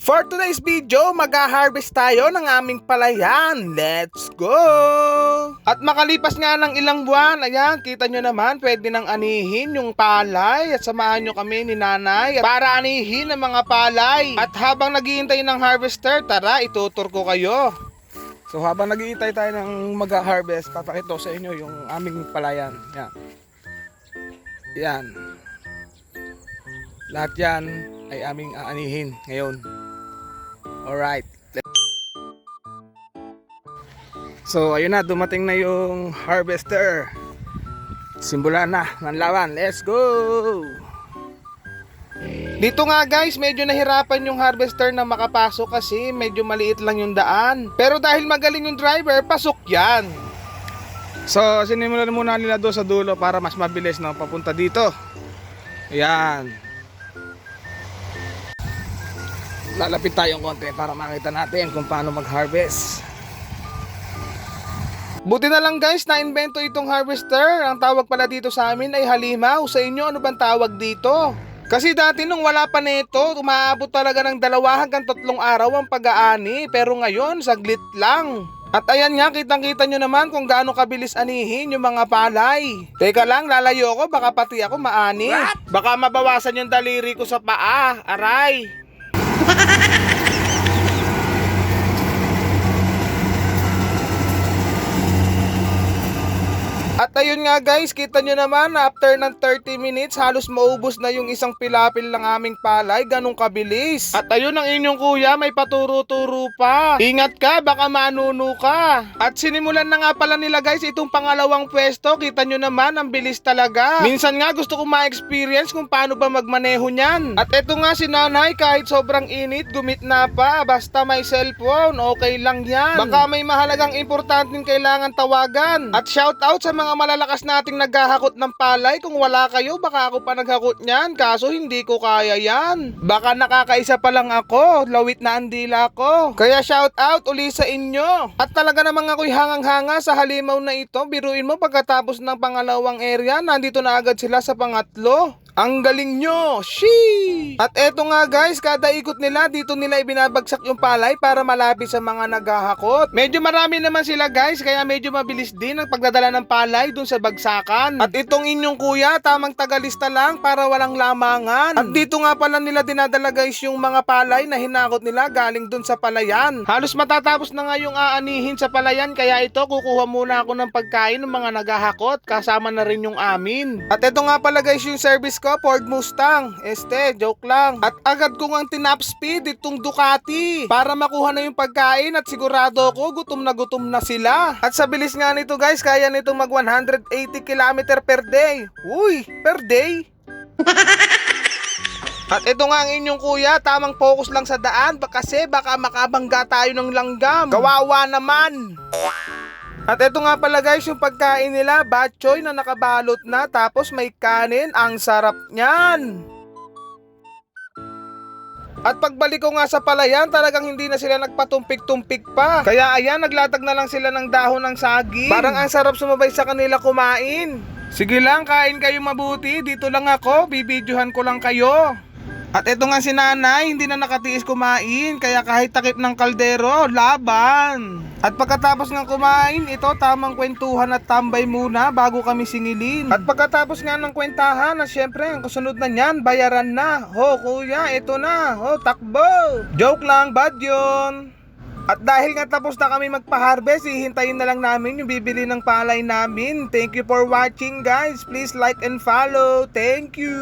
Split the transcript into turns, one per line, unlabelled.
For today's video, mag-harvest tayo ng aming palayan. Let's go! At makalipas nga ng ilang buwan, ayan, kita nyo naman, pwede nang anihin yung palay. At samahan nyo kami ni nanay para anihin ang mga palay. At habang naghihintay ng harvester, tara, itutur ko kayo. So habang naghihintay tayo ng mag-harvest, papakita ko sa inyo yung aming palayan. Yan. Yan. Lahat yan ay aming aanihin ngayon. Alright. So ayun na, dumating na yung harvester. Simulan na ng laban. Let's go! Dito nga guys, medyo nahirapan yung harvester na makapasok kasi medyo maliit lang yung daan. Pero dahil magaling yung driver, pasok yan. So sinimulan muna nila doon sa dulo para mas mabilis na papunta dito. Ayan. Lalapit tayong konti para makita natin kung paano mag-harvest. Buti na lang guys, na-invento itong harvester. Ang tawag pala dito sa amin ay halimaw. Sa inyo, ano bang tawag dito? Kasi dati nung wala pa nito, umaabot talaga ng 2 hanggang 3 araw ang pag-aani. Pero ngayon, saglit lang. At ayan nga, kitang-kita nyo naman kung gaano kabilis anihin yung mga palay. Teka lang, lalayo ko, baka pati ako maani. Baka mabawasan yung daliri ko sa paa. Aray! At ayun nga guys, kita nyo naman, after ng 30 minutes, halos maubos na yung isang pilapil ng aming palay, ganong kabilis. At ayun ang inyong kuya, may paturo-turo pa. Ingat ka, baka manuno ka. At sinimulan na nga pala nila guys, itong pangalawang pwesto, kita nyo naman, ang bilis talaga. Minsan nga gusto ko ma-experience kung paano ba magmaneho niyan. At eto nga si nanay, kahit sobrang init, gumitna pa, basta may cellphone, okay lang yan. Baka may mahalagang importanteng kailangan tawagan. At shout out sa mga malalakas nating naghahakot ng palay. Kung wala kayo, baka ako pa naghakot niyan. Kaso hindi ko kaya yan. Baka nakakaisa pa lang ako. Lawit na ang dila ko. Kaya shout out uli sa inyo. At talaga namang ako'y hangang-hanga sa halimaw na ito. Biruin mo, pagkatapos ng pangalawang area, nandito na agad sila sa pangatlo. Ang galing nyo! Sheesh! At eto nga guys, kada ikot nila, dito nila ibinabagsak yung palay para malapit sa mga naghahakot. Medyo marami naman sila guys, kaya medyo mabilis din ang pagdadala ng palay dun sa bagsakan. At itong inyong kuya, tamang tagalista lang para walang lamangan. At dito nga pala nila dinadala guys yung mga palay na hinakot nila galing dun sa palayan. Halos matatapos na nga yung aanihin sa palayan, kaya ito kukuha muna ako ng pagkain ng mga naghahakot, kasama na rin yung amin. At eto nga pala guys yung service ko, Ford Mustang. Joke lang. At agad ko ngang tinap speed itong Ducati para makuha na yung pagkain at sigurado ko gutom na sila. At sa bilis nga nito guys, kaya nitong mag 180 km per day. Uy, per day? At ito nga ang inyong kuya, tamang focus lang sa daan kasi baka makabangga tayo ng langgam. Kawawa naman. At eto nga pala guys, yung pagkain nila, batchoy na nakabalot na, tapos may kanin, ang sarap niyan. At pagbalik ko nga sa palayan, talagang hindi na sila nagpatumpik-tumpik pa. Kaya ayan, naglatag na lang sila ng dahon ng saging. Parang ang sarap sumabay sa kanila kumain. Sige lang, kain kayo mabuti, dito lang ako, bibidyohan ko lang kayo. At eto nga si nanay, hindi na nakatiis kumain, kaya kahit takip ng kaldero, laban. At pagkatapos ng kumain, ito tamang kwentuhan at tambay muna bago kami singilin. At pagkatapos nga ng kwentahan, na syempre ang kasunod na niyan, bayaran na. Ho kuya, ito na, ho takbo. Joke lang, bad yun. At dahil nga tapos na kami magpa-harvest, hihintayin na lang namin yung bibili ng palay namin. Thank you for watching guys, please like and follow. Thank you.